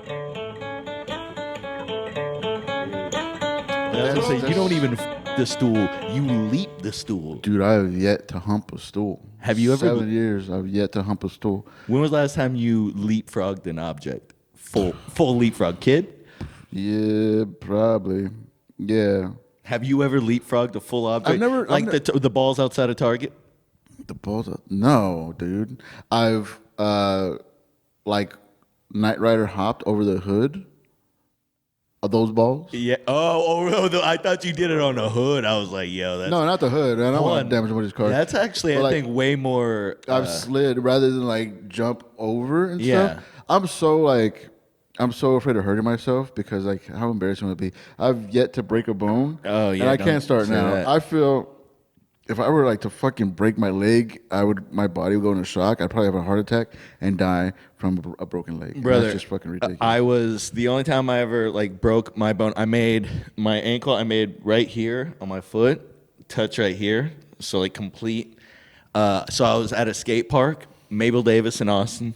I was gonna say, you don't even the stool, you leap the stool. Dude, I have yet to hump a stool. Have you ever? 7 years, I've yet to hump a stool. When was the last time you leapfrogged an object? Full leapfrog, kid? Yeah, probably. Yeah. Have you ever leapfrogged a full object? I've never- Like the balls outside of Target? The balls? No, dude. I've, like, Knight Rider hopped over the hood of those balls. Yeah. I thought you did it on the hood. I was like, yo, that's... No, not the hood. I don't Hold want on. to damage anybody's car. That's actually, But, I like, think, way more... I've slid rather than, like, jump over and Yeah. stuff. I'm so afraid of hurting myself because, like, how embarrassing would it be? I've yet to break a bone. Oh, yeah, And I don't can't start say now. that. I feel if I were, like, to fucking break my leg, my body would go into shock. I'd probably have a heart attack and die from a broken leg. Brother, That's just fucking ridiculous. the only time I ever, like, broke my bone, I made my ankle, I made right here on my foot, touch right here, so, like, complete. So I was at a skate park, Mabel Davis in Austin,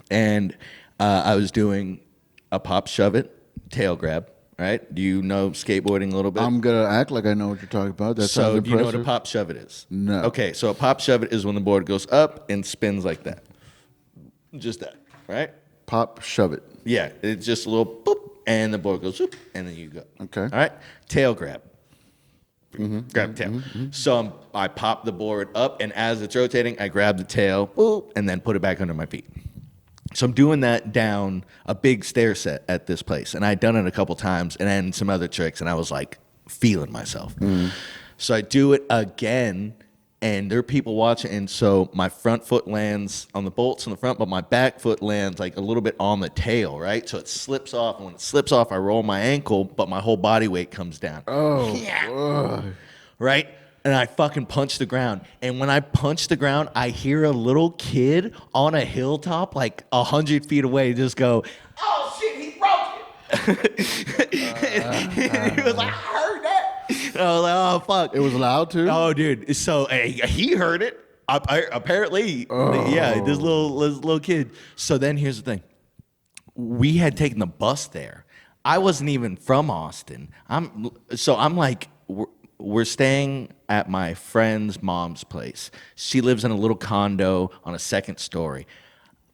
and I was doing a pop shove it, tail grab, right? Do you know skateboarding a little bit? I'm going to act like I know what you're talking about. That So sounds do you know what a impressive. pop shove it is? No. Okay, so a pop shove it is when the board goes up and spins like that. Just that, right? Pop, shove it. Yeah, it's just a little boop, and the board goes whoop, and then you go. Okay. All right, tail grab. Grab the tail. So I pop the board up, and as it's rotating, I grab the tail, boop, and then put it back under my feet. So I'm doing that down a big stair set at this place, and I'd done it a couple times, and then some other tricks, and I was like feeling myself. So I do it again, and there are people watching, and so my front foot lands on the bolts in the front, but my back foot lands like a little bit on the tail, right? So it slips off, and when it slips off, I roll my ankle, but my whole body weight comes down. Oh, Yeah. ugh. Right? And I fucking punch the ground. And when I punch the ground, I hear a little kid on a hilltop, like 100 feet away, just go, "Oh shit, he broke it!" He was like, "I heard that." And I was like, "Oh fuck." It was loud too? Oh, dude. So he heard it. Apparently, yeah, this little kid. So then here's the thing. We had taken the bus there. I wasn't even from Austin. I'm like, we're staying at my friend's mom's place. She lives in a little condo on a second story,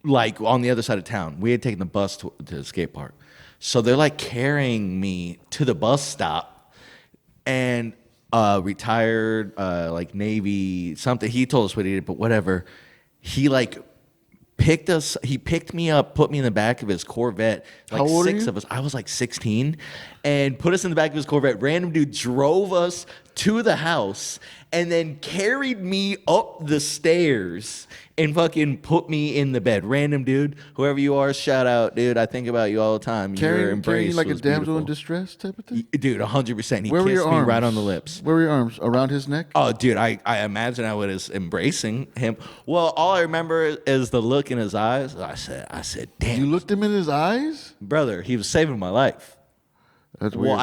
like on the other side of town. We had taken the bus to the skate park. So they're like carrying me to the bus stop, and retired like Navy something. He told us what he did, but whatever. He like he picked me up, put me in the back of his Corvette. Like How old are six you? of us. I was like 16, and put us in the back of his Corvette. Random dude drove us to the house and then carried me up the stairs and fucking put me in the bed. Random dude, whoever you are, shout out, dude. I think about you all the time. Your Carrying embrace you like a was damsel in beautiful. distress type of thing? Dude, 100%. He Where were kissed your me arms? right on the lips. Where were your arms? Around his neck? Oh, dude, I imagine I was embracing him. Well, all I remember is the look in his eyes. I said, damn, You looked him in his eyes? brother, he was saving my life. That's weird. Well,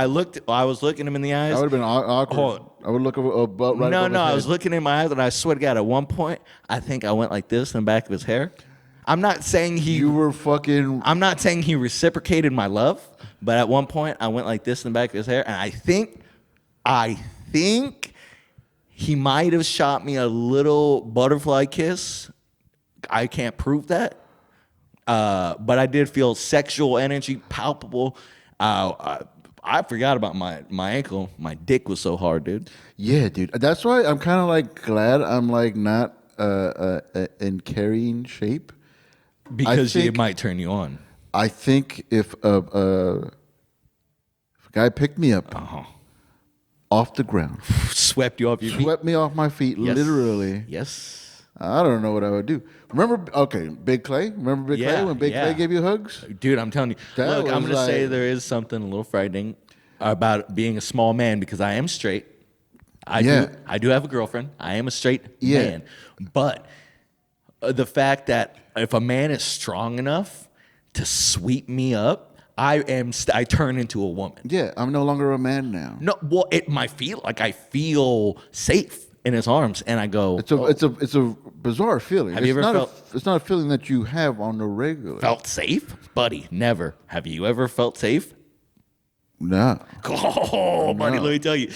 I was looking him in the eyes. That would have been awkward. Hold on. I would look right above No, his I head. was looking in my eyes, and I swear to God, at one point, I think I went like this in the back of his hair. I'm not saying You were fucking... I'm not saying he reciprocated my love, but at one point, I went like this in the back of his hair, and I think he might have shot me a little butterfly kiss. I can't prove that, but I did feel sexual energy palpable. I forgot about my ankle. My dick was so hard, dude. Yeah, dude. That's why I'm kind of like glad I'm like not in carrying shape. Because it think- might turn you on. I think if a guy picked me up off the ground, Swept you off your feet. swept me off my feet, Yes. literally, Yes. I don't know what I would do. Remember, Big Clay? Remember Big Yeah, Clay when Big yeah. Clay gave you hugs? Dude, I'm telling you. That Look, I'm was going to say like- there is something a little frightening about being a small man because I am straight. I do have a girlfriend. I am a straight man. But the fact that if a man is strong enough to sweep me up, I turn into a woman. Yeah, I'm no longer a man now. No, well, it might feel like I feel safe. in his arms, and I go, It's a bizarre feeling. Have you ever felt? It's not a feeling that you have on the regular. Felt safe, buddy? Never. Have you ever felt safe? No. Oh, buddy, let me tell you.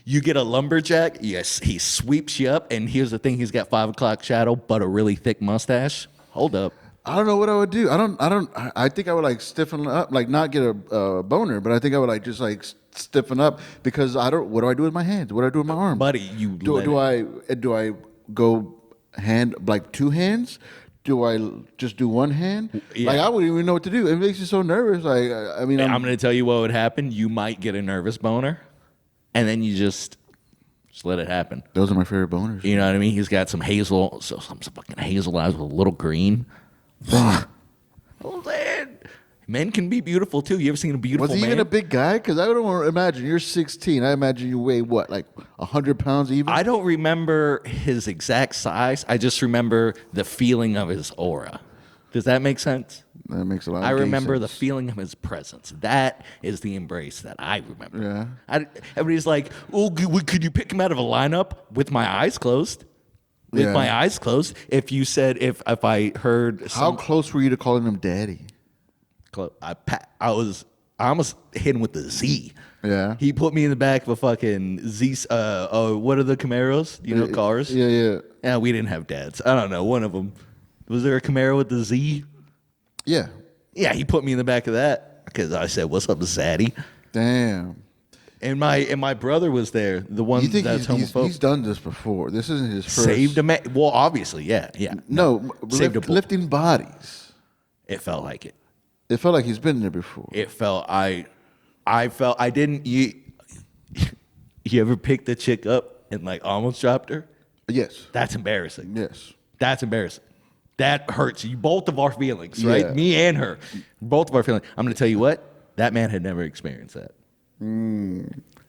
You get a lumberjack. Yes, he sweeps you up, and here's the thing: he's got 5 o'clock shadow, but a really thick mustache. Hold up. I don't know what I would do. I think I would like stiffen up, like not get a boner, but I think I would like just like stiffen up because what do I do with my hands? What do I do with my arms? Buddy, do I go hand like 2 hands? Do I just do 1 hand? Yeah. Like I wouldn't even know what to do. It makes you so nervous. Like I mean, I'm going to tell you what would happen. You might get a nervous boner, and then you just let it happen. Those are my favorite boners. You know what I mean? He's got some some fucking hazel eyes with a little green. Oh, man. Men can be beautiful too. You ever seen a beautiful man? Was he even a big guy? Because I don't imagine you're 16. I imagine you weigh what, like 100 pounds even? I don't remember his exact size. I just remember the feeling of his aura. Does that make sense? That makes a lot of I remember the sense. feeling of his presence. That is the embrace that I remember. Yeah. Everybody's like, oh, could you pick him out of a lineup with my eyes closed? With my eyes closed. If you said, if I heard How close were you to calling him daddy? I almost hit him with the Z. Yeah. He put me in the back of a fucking Z. What are the Camaros? You know, cars? Yeah. Yeah, we didn't have dads. I don't know. One of them. Was there a Camaro with the Z? Yeah. Yeah, he put me in the back of that because I said, "What's up, Zaddy?" Damn. And my brother was there. The one You think that's homophobic. he's done this before? This isn't his first. Saved a man. Well, obviously, yeah. No, Saved a bull. lifting bodies. It felt like it. It felt like he's been there before. It felt I felt I didn't. You ever picked a chick up and like almost dropped her? Yes. That's embarrassing. Yes. That's embarrassing. That hurts you. Both of our feelings, right? Yeah. Me and her. Both of our feelings. I'm going to tell you what. That man had never experienced that.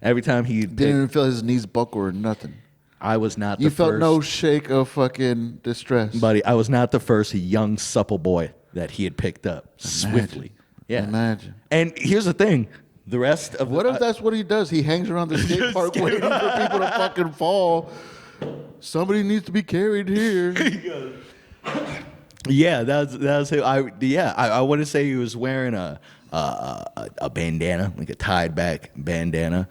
Every time he Didn't even feel his knees buckle or nothing. I was not the You first. felt no shake of fucking distress. Buddy, I was not the first young, supple boy that he had picked up swiftly. Yeah. Imagine. And here's the thing. The rest of What if that's what he does? He hangs around the skate park waiting for people to fucking fall. Somebody needs to be carried here. Yeah, that's who I want to say he was wearing a bandana, like a tied back bandana.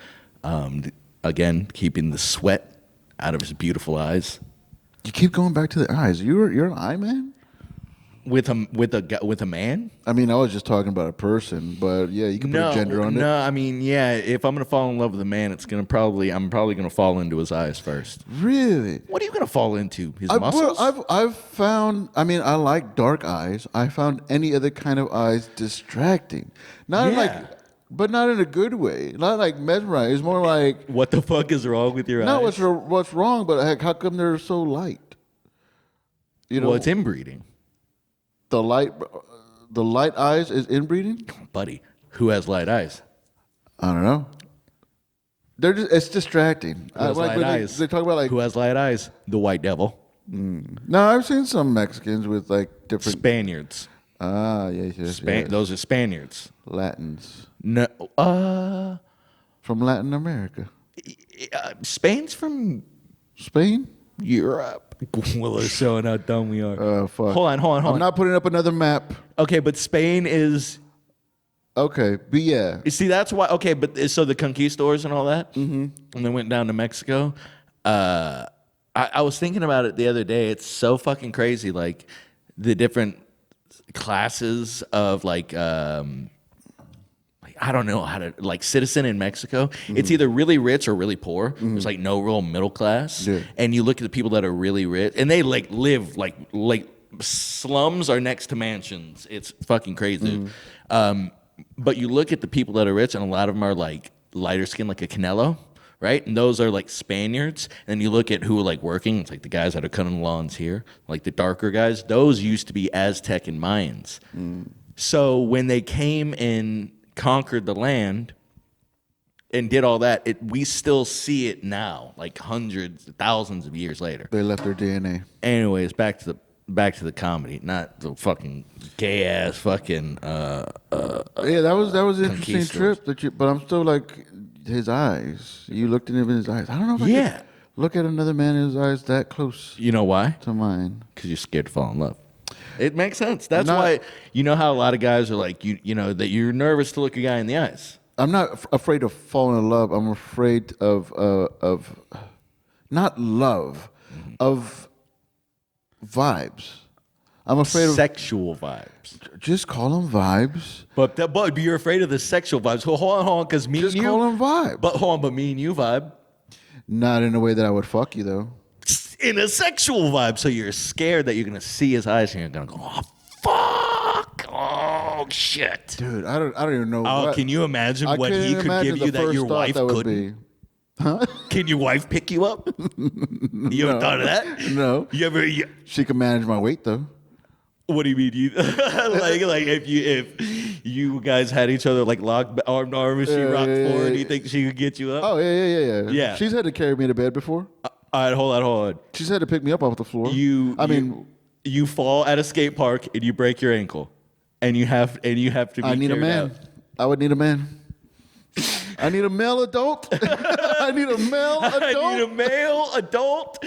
Again, keeping the sweat out of his beautiful eyes. You keep going back to the eyes. You're an eye man? With a man? I mean, I was just talking about a person, but yeah, you can put a gender on it. No, I mean, yeah, if I'm gonna fall in love with a man, I'm probably gonna fall into his eyes first. Really? What are you gonna fall into? His muscles? I've found. I mean, I like dark eyes. I found any other kind of eyes distracting. Not but not in a good way. Not like mesmerizing. It's more like What the fuck is wrong with your eyes? not what's wrong, but heck, how come they're so light? You know, Well, it's inbreeding. the light eyes is inbreeding. Buddy, who has light eyes? I don't know. It's distracting. Who has light eyes? They talk about like Who has light eyes? The white devil. No, I've seen some Mexicans with like different. Spaniards. Yes. Those are Spaniards. Latins No, from Latin America, Spain's from Spain. Europe. Well, they're showing how dumb we are. Fuck. Hold on. I'm not putting up another map. Okay, but Spain is. Okay, but yeah. You see, that's why. Okay, but so the conquistadors and all that, and they went down to Mexico. I was thinking about it the other day. It's so fucking crazy, like the different classes of like I don't know how to like citizen in Mexico. It's either really rich or really poor. There's like no real middle class. Yeah. And you look at the people that are really rich, and they like live like slums are next to mansions. It's fucking crazy. But you look at the people that are rich, and a lot of them are like lighter skin, like a Canelo, right? And those are like Spaniards. And you look at who are like working. It's like the guys that are cutting lawns here, like the darker guys. Those used to be Aztec and Mayans. So when they came and conquered the land and did all that, we still see it now, like hundreds, thousands of years later. They left their DNA. Anyways, back to the comedy, not the fucking gay ass fucking. Yeah, that was an interesting trip. But I'm still like his eyes. You looked at him in his eyes. I don't know. If look at another man in his eyes that close You know why? to mine. Because you're scared to fall in love. It makes sense. That's Not- why, you know how a lot of guys are like, you know, that you're nervous to look a guy in the eyes. I'm not afraid of falling in love. I'm afraid of not love, of vibes. I'm afraid of Sexual vibes. just call them vibes. But you're afraid of the sexual vibes. Well, hold on, because me Just and you. call them vibes. But hold on, but me and you vibe Not in a way that I would fuck you though. in a sexual vibe. So you're scared that you're going to see his eyes and you're going to go, oh, fuck. Oh, shit. Dude, I don't even know. Oh, what. can you imagine I what couldn't he could imagine give the you that first your thought wife that would couldn't? be. Can your wife pick you up? You ever thought of that? No. You ever? She can manage my weight though. What do you mean? You like if you guys had each other like locked arm to arm and she rocked forward, do you think she could get you up? Oh yeah. Yeah. She's had to carry me to bed before. All right, hold on. She's had to pick me up off the floor. You fall at a skate park and you break your ankle, and you have to be I need a carried man. out. I would need a man. I need a male adult. I need a male adult. I need a male adult,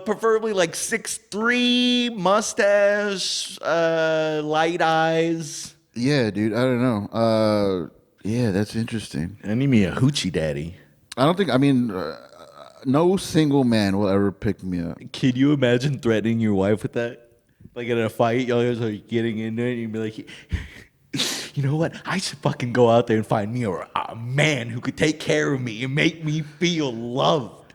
preferably like 6'3", mustache, light eyes. Yeah, dude. I don't know. Yeah, that's interesting. I need me a hoochie daddy. I don't think. I mean, no single man will ever pick me up. Can you imagine threatening your wife with that? Like in a fight, y'all guys are getting into it, and you'd be like, you know what? I should fucking go out there and find me a man who could take care of me and make me feel loved.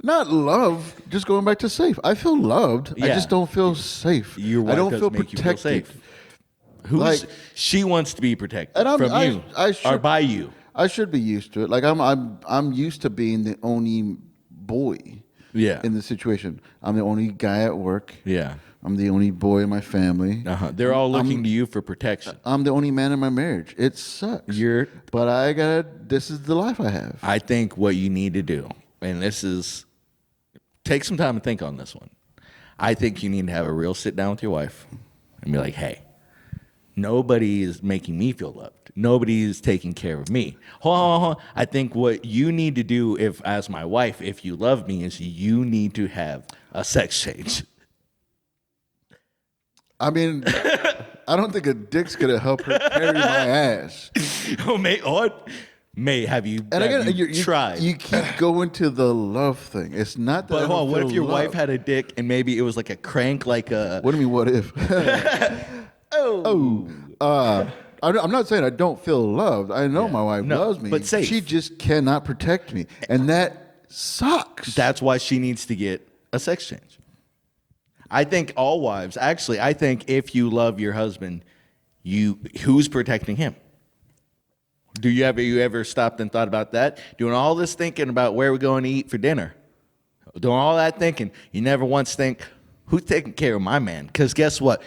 Not love. Just going back to safe. I feel loved. I Yeah. just don't feel safe. Your wife I don't does feel make you protected. feel safe. She wants to be protected And from you I should, or by you. I should be used to it. Like I'm used to being the only boy. Yeah. In the situation, I'm the only guy at work. Yeah. I'm the only boy in my family. They're all looking to you for protection. I'm the only man in my marriage. It sucks. But this is the life I have. I think what you need to do, and take some time to think on this one. I think you need to have a real sit down with your wife and be like, hey, nobody is making me feel loved. Nobody is taking care of me. Hold on. I think what you need to do as my wife, if you love me, is you need to have a sex change. I mean, I don't think a dick's gonna help her carry my ass. Oh, mate, have you tried? You keep going to the love thing. It's not that. But hold on, what if your love. wife had a dick and maybe it was like a crank, like a... What do you mean, what if? I'm not saying I don't feel loved. I know my wife loves me. but safe. She just cannot protect me. And that sucks. That's why she needs to get a sex change. I think all wives, actually, I think if you love your husband, who's protecting him? Do you ever stopped and thought about that? Doing all this thinking about where we're going to eat for dinner. Doing all that thinking, you never once think, who's taking care of my man? Because guess what?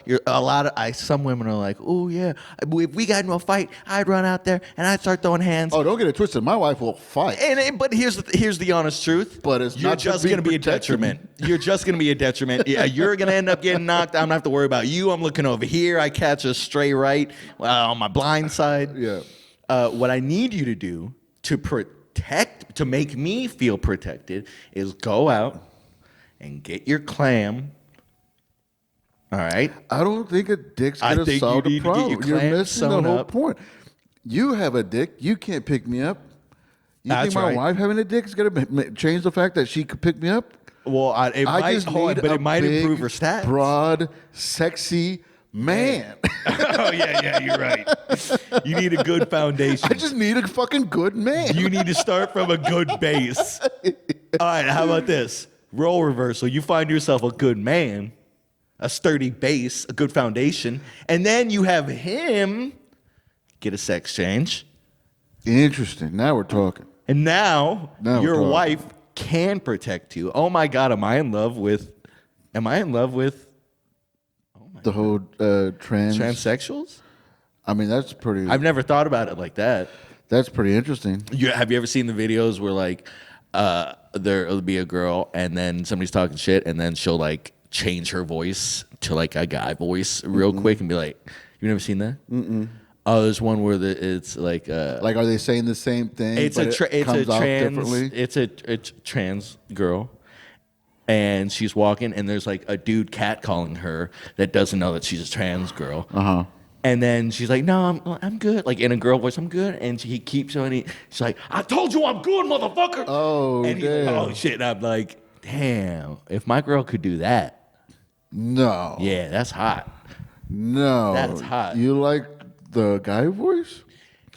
Some women are like, oh yeah, if we got into a fight, I'd run out there and I'd start throwing hands. Oh, don't get it twisted. My wife will fight. But here's the honest truth. But it's you're not just to be going to be a protected. detriment. You're just going to be a detriment. Yeah, you're going to end up getting knocked. I'm going to have to worry about you. I'm looking over here. I catch a stray right on my blind side. Yeah. What I need you to do to make me feel protected is go out and get your clam. All right. I don't think a dick's gonna solve the problem. You're missing the whole point. You have a dick. You can't pick me up. You That's think my right. wife having a dick is gonna change the fact that she could pick me up? Well, it might improve her stats. Broad, sexy man. Oh yeah, you're right. You need a good foundation. I just need a fucking good man. You need to start from a good base. All right, how about this? Role reversal. You find yourself a good man, a sturdy base, a good foundation, and then you have him get a sex change. Interesting. Now we're talking. And now we're your talking. wife can protect you. Oh my God, am I in love with The whole transsexuals? I mean, that's pretty. I've never thought about it like that. That's pretty interesting. Have you ever seen the videos where like there'll be a girl and then somebody's talking shit and then she'll like change her voice to like a guy voice real quick and be like, you've never seen that? Oh, there's one where it's like Like, are they saying the same thing? it's but it's comes a off trans differently? it's a trans girl, and she's walking, and there's like a dude catcalling her that doesn't know that she's a trans girl. And then she's like, "No, I'm good." Like in a girl voice, "I'm good." And he keeps on. She's like, "I told you I'm good, motherfucker." Oh, and he's like, damn. "Oh shit!" And I'm like, "Damn, if my girl could do that, No. yeah, that's hot." No. That's hot. You like the guy voice?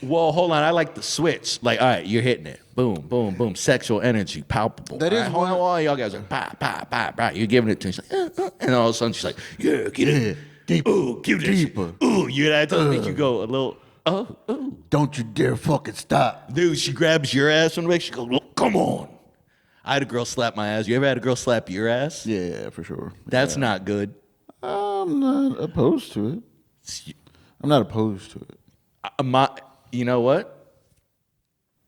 Well, hold on. I like the switch. Like, all right, you're hitting it. Boom, boom, boom. Sexual energy, palpable. That All is right, hold one- on. Y'all guys are bah, bah, bah, bah. You're giving it to her. She's like, and all of a sudden she's like, yeah, get in. Deeper. Ooh, give that shit. Deeper. Ooh, you know, that doesn't make you go a little, oh. Don't you dare fucking stop. Dude, she grabs your ass from the back. She goes, "Look, come on." I had a girl slap my ass. You ever had a girl slap your ass? Yeah, for sure. That's not good. I'm not opposed to it. I'm not opposed to it. You know what?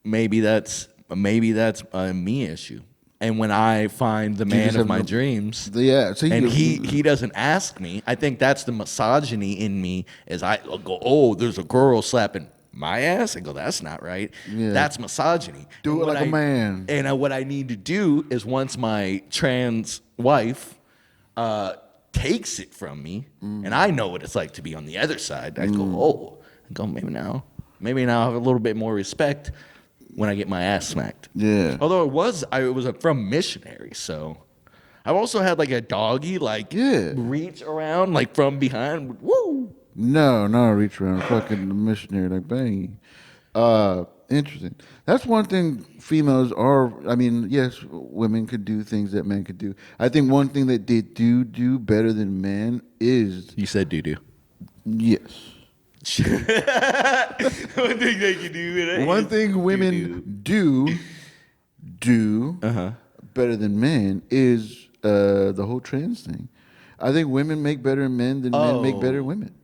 Maybe that's a me issue. And when I find the man just of have my no- dreams, Yeah. So and he doesn't ask me, I think that's the misogyny in me. Is I go, "Oh, there's a girl slapping my ass," and go, "That's not right." Yeah. That's misogyny. Do And it what like a man. And what I need to do is once my trans wife takes it from me, and I know what it's like to be on the other side, I go, "Oh," I go, maybe now I have a little bit more respect when I get my ass smacked. Yeah. Although it was from missionary, so I've also had like a doggy reach around like from behind. Woo! No, reach around fucking missionary like bang. Interesting. That's one thing females are. I mean, yes, women could do things that men could do. I think one thing that they do better than men is You said doo doo. yes. One thing they can do. One thing women do better than men is the whole trans thing. I think women make better men than men make better women.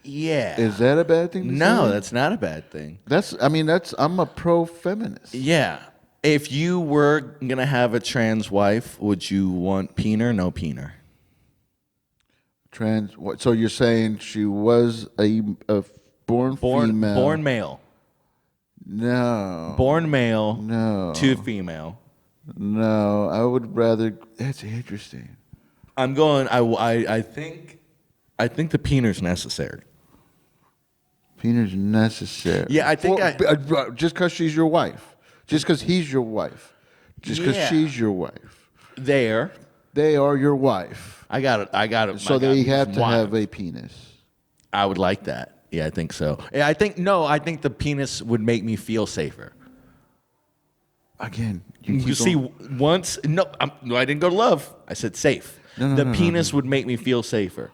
Yeah. Is that a bad thing to No, say? that's not a bad thing. I'm a pro-feminist. Yeah. If you were gonna have a trans wife, would you want peener? No peener. Trans. So you're saying she was a born female? Born male. No. Born male. No. To female. No. I would rather. That's interesting. I'm going. I think the peener's necessary. Penis necessary. Yeah, I think just because she's your wife, just because he's your wife, just because she's your wife, they are your wife. I got it. So they have to have a penis. I would like that. Yeah, I think so. Yeah, I think the penis would make me feel safer. Again, You see, once I didn't go to love. I said safe. The penis would make me feel safer.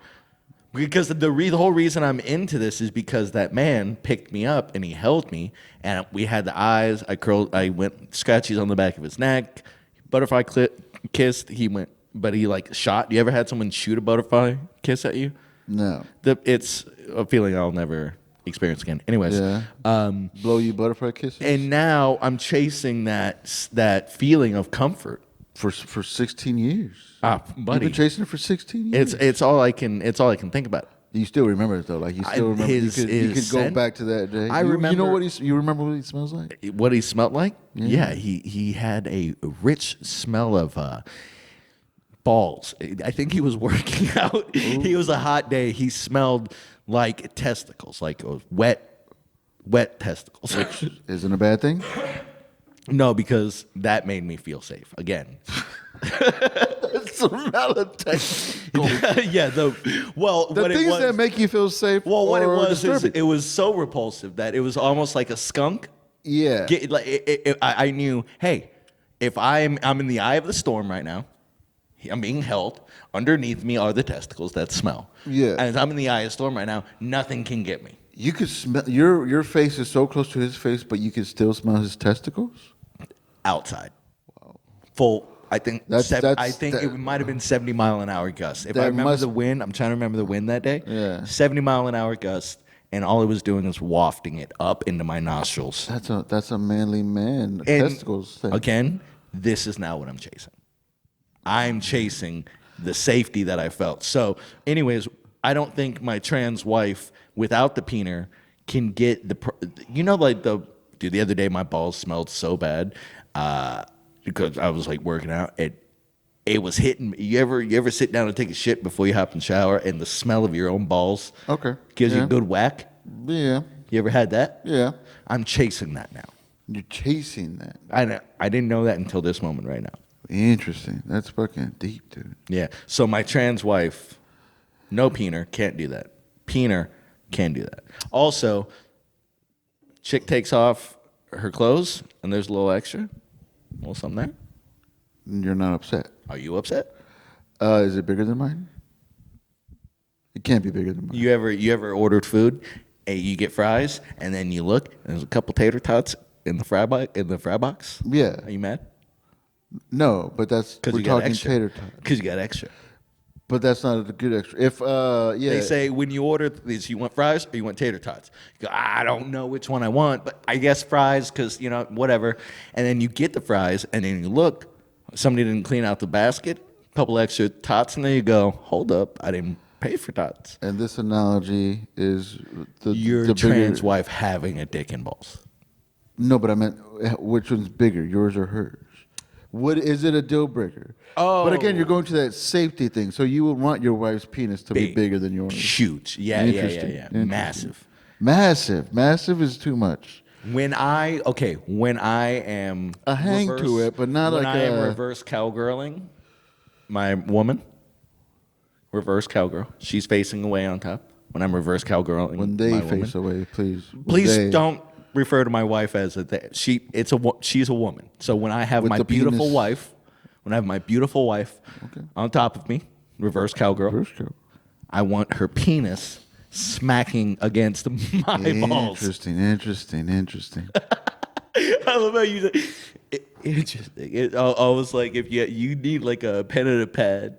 Because the whole reason I'm into this is because that man picked me up and he held me, and we had the eyes. I went scratchies on the back of his neck, butterfly kissed. He went, but he like shot. You ever had someone shoot a butterfly kiss at you? No. It's a feeling I'll never experience again. Anyways, blow you butterfly kisses. And now I'm chasing that feeling of comfort for 16 years. Buddy, you've been chasing it for 16 years. It's all I can think about. You still remember it though, like you still remember. You could go back to that day. I remember. You know what you remember what he smells like? What he smelled like? Yeah, he had a rich smell of balls. I think he was working out. Ooh. He was a hot day. He smelled like testicles, like wet testicles. Which isn't a bad thing. No, because that made me feel safe again. It's a validation. Yeah. The things that make you feel safe. Well, what it was disturbing. is it was so repulsive that it was almost like a skunk. Yeah. I knew. Hey, if I'm in the eye of the storm right now, I'm being held. Underneath me are the testicles that smell. Yeah. And as I'm in the eye of the storm right now, nothing can get me. You could smell your face is so close to his face, but you can still smell his testicles. Outside. Wow. Full. I think it might have been 70-mile-an-hour gust. If I remember the wind, I'm trying to remember the wind that day. Yeah. 70-mile-an-hour gust, and all it was doing was wafting it up into my nostrils. That's a manly man. Testicles thing. Again, this is not what I'm chasing. I'm chasing the safety that I felt. So, anyways, I don't think my trans wife without the peener can get like dude, the other day my balls smelled so bad because I was like working out. It was hitting me. You ever sit down and take a shit before you hop in the shower and the smell of your own balls gives you a good whack? Yeah. You ever had that? Yeah. I'm chasing that now. You're chasing that. I didn't know that until this moment right now. Interesting. That's fucking deep, dude. Yeah. So my trans wife, no peener, can't do that. Peener can do that. Also, chick takes off her clothes and there's a little extra, a little something there. You're not upset. Are you upset? Is it bigger than mine? It can't be bigger than mine. You ever ordered food and you get fries and then you look and there's a couple tater tots in the fry box? Yeah. Are you mad? No, but we're talking tater tots. Because you got extra. But that's not a good extra. If They say when you order these, you want fries or you want tater tots? You go, I don't know which one I want, but I guess fries because whatever. And then you get the fries and then you look, somebody didn't clean out the basket, a couple extra tots, and then you go, hold up, I didn't pay for tots. And this analogy is your trans wife having a dick and balls. No, but I meant which one's bigger, yours or hers? What is it a deal breaker? Oh, but again, you're going to that safety thing. So you would want your wife's penis to be bigger than yours. Huge, yeah. Massive. Massive is too much. When I am a hang to it, but not when I am reverse cowgirling my woman. Reverse cowgirl. She's facing away on top. When I'm reverse cowgirling, when they my face woman. away, please. Don't refer to my wife as she's a woman. So when I have With my the beautiful penis. wife, on top of me, reverse cowgirl, I want her penis smacking against my balls. Interesting. I love how you say interesting. I was like, if you need like a pen and a pad,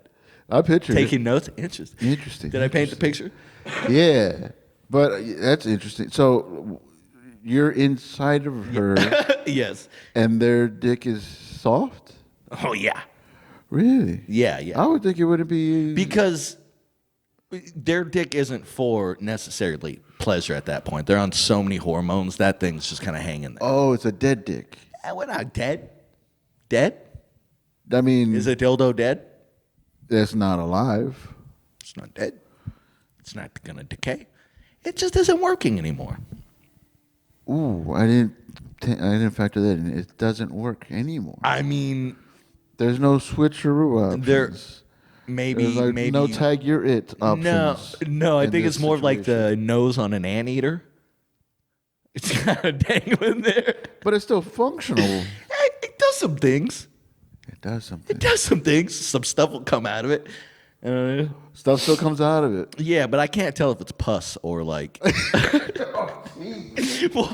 I picture taking notes. Interesting. Did I paint the picture? Yeah, but that's interesting. So you're inside of her. Yes. And their dick is soft? Oh yeah. Really? Yeah. I would think it wouldn't be because their dick isn't for necessarily pleasure at that point. They're on so many hormones that thing's just kind of hanging there. Oh, it's a dead dick. We're not dead. Dead? I mean, is a dildo dead? It's not alive. It's not dead. It's not gonna decay. It just isn't working anymore. Ooh, I didn't factor that in. It doesn't work anymore. I mean, there's no switcheroo options. There, maybe no tag you're it options. No. I think it's more like the nose on an anteater. It's kind of dangling there, but it's still functional. It does some things. It does some things. Some stuff will come out of it. Stuff still comes out of it. Yeah, but I can't tell if it's pus or like. Well,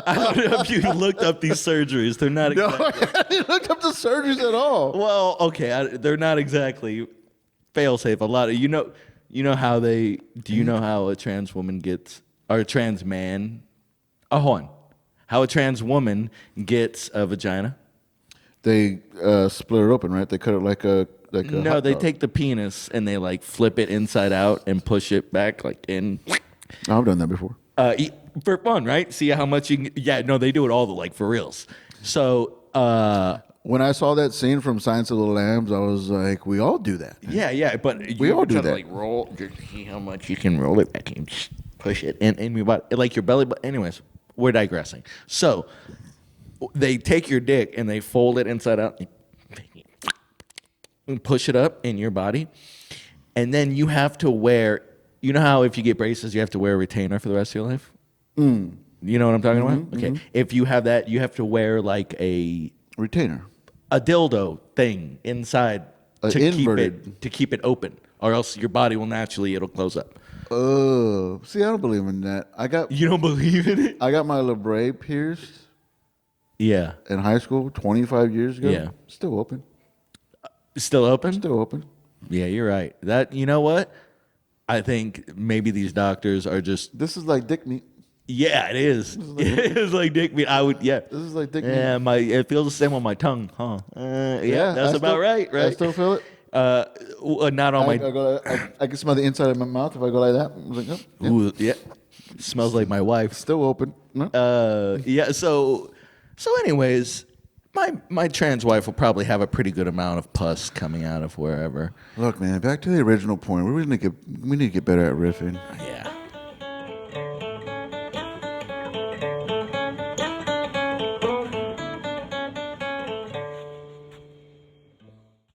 I don't know if you looked up these surgeries. They're not. No, I didn't look up the surgeries at all. Well, okay, they're not exactly fail-safe. A lot of you know how they. Do you know how a trans woman gets or a trans man? Oh, hold on. How a trans woman gets a vagina? They split it open, right? They cut it like a. No, they take the penis and they like flip it inside out and push it back like in. I've done that before. For fun, right? See how much you can. Yeah, no, they do it all like for reals. So when I saw that scene from Silence of the Lambs, I was like, we all do that. Man. Yeah, but we all do that. To, like roll, just see how much you can roll it back and push it in your body, like your belly. But anyways, we're digressing. So they take your dick and they fold it inside out and push it up in your body, and then you have to wear. You know how if you get braces, you have to wear a retainer for the rest of your life? You know what I'm talking about? Okay. Mm-hmm. If you have that, you have to wear like a retainer, a dildo thing inside to keep it open, or else your body will it'll close up. Oh, see, I don't believe in that. You don't believe in it? I got my labret pierced. Yeah. In high school, 25 years ago. Yeah. Still open. Still open? Still open. Yeah, you're right. That you know what? I think maybe these doctors are just. This is like dick meat. Yeah, it is. It is like dick meat. I would. Yeah. This is like dick meat. Yeah, it feels the same on my tongue, huh? Yeah, that's about right. I still feel it. Not on my. I can smell the inside of my mouth if I go like that. I was like, oh, yeah. Ooh, yeah. Smells like my wife. Still open. No? Yeah. So anyways, my trans wife will probably have a pretty good amount of pus coming out of wherever. Look, man. Back to the original point. We need to get better at riffing. Yeah.